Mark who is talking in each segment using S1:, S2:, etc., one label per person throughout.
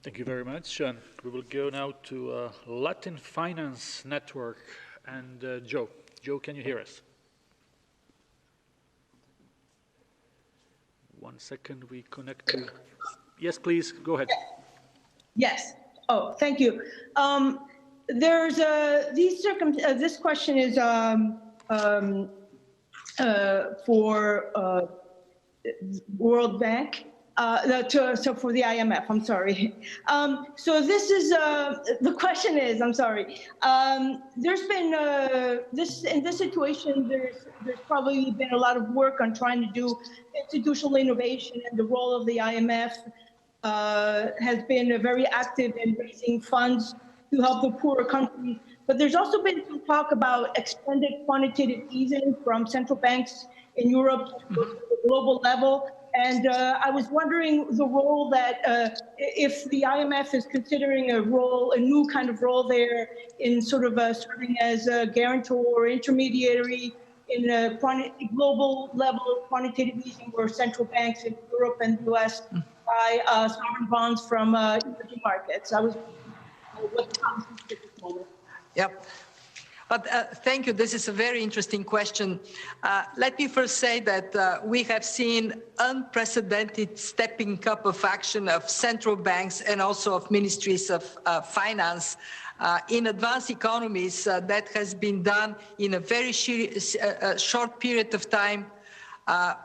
S1: Thank you very much. And we will go now to Latin Finance Network and Joe. Joe, can you hear us? 1 second, we connect to... Yes, please, go ahead.
S2: Yes. Oh, thank you. This question is for World Bank. So for the IMF, I'm sorry. So this is, the question is, I'm sorry. There's been, in this situation, there's probably been a lot of work on trying to do institutional innovation, and the role of the IMF has been very active in raising funds to help the poorer countries. But there's also been some talk about extended quantitative easing from central banks in Europe to the global level. And I was wondering the role that, if the IMF is considering a new kind of role there in sort of serving as a guarantor or intermediary in a global level of quantitative easing, where central banks in Europe and the US buy sovereign bonds from emerging markets. I was wondering what the policy is at this moment.
S3: Yep. But thank you. This is a very interesting question. Let me first say that we have seen unprecedented stepping up of action of central banks and also of ministries of finance in advanced economies. That has been done in a very short period of time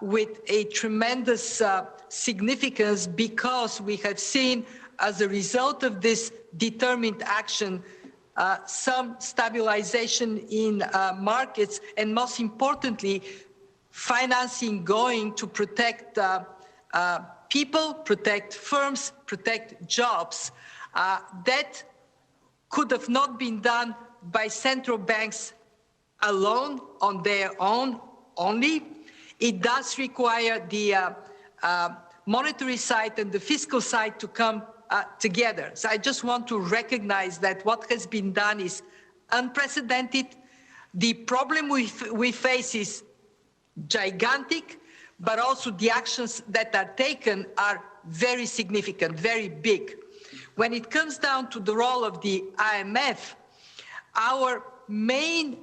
S3: with a tremendous significance, because we have seen, as a result of this determined action, some stabilization in markets, and most importantly, financing going to protect people, protect firms, protect jobs. That could have not been done by central banks alone, on their own only. It does require the monetary side and the fiscal side to come together. So I just want to recognize that what has been done is unprecedented. The problem we face is gigantic, but also the actions that are taken are very significant, very big. When it comes down to the role of the IMF, our main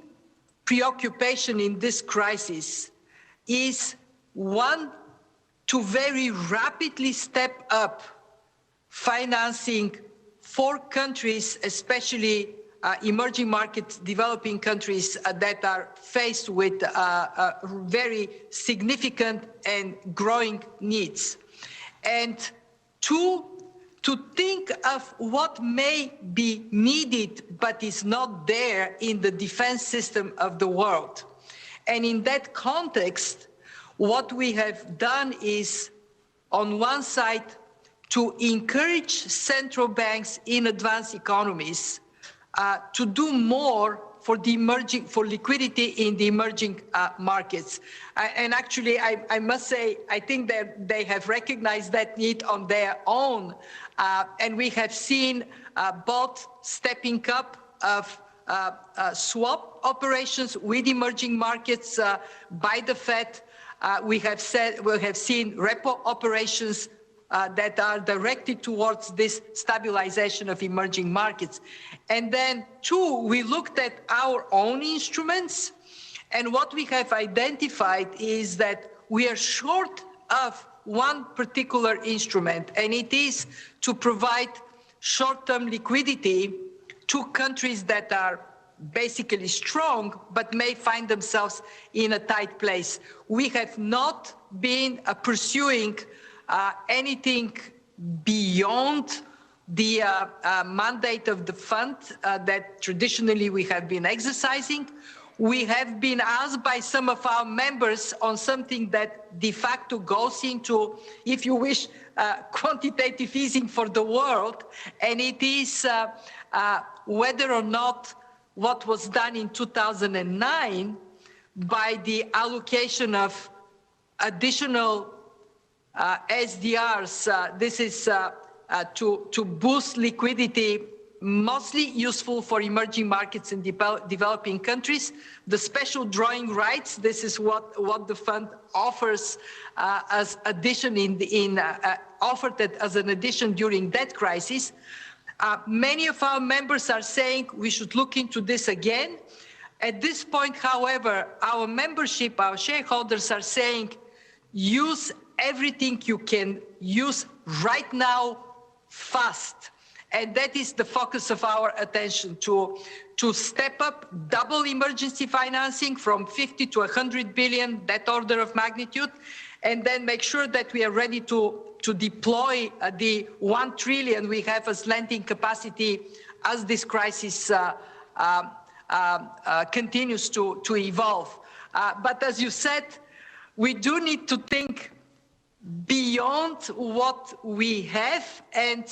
S3: preoccupation in this crisis is, one, to very rapidly step up financing for countries, especially emerging markets, developing countries that are faced with very significant and growing needs. And two, to think of what may be needed but is not there in the defense system of the world. And in that context, what we have done is, on one side, to encourage central banks in advanced economies to do more for liquidity in the emerging markets. And actually, I must say, I think that they have recognized that need on their own. And we have seen both stepping up of swap operations with emerging markets by the Fed. We have seen repo operations that are directed towards this stabilization of emerging markets. And then two, we looked at our own instruments, and what we have identified is that we are short of one particular instrument, and it is to provide short-term liquidity to countries that are basically strong but may find themselves in a tight place. We have not been pursuing anything beyond the mandate of the fund that traditionally we have been exercising. We have been asked by some of our members on something that de facto goes into, if you wish, quantitative easing for the world, and it is whether or not what was done in 2009 by the allocation of additional SDRs, this is to boost liquidity mostly useful for emerging markets and developing countries. The special drawing rights, this is what the fund offers as addition offered it as an addition during that crisis. Many of our members are saying we should look into this again. At this point, however, our membership, our shareholders are saying use everything you can use right now, fast. And that is the focus of our attention, to step up, double emergency financing from 50 to 100 billion, that order of magnitude, and then make sure that we are ready to deploy the 1 trillion we have as lending capacity as this crisis continues to evolve. But as you said, we do need to think beyond what we have, and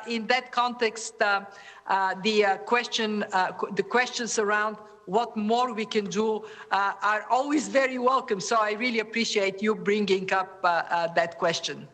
S3: in that context, the questions around what more we can do are always very welcome. So I really appreciate you bringing up that question.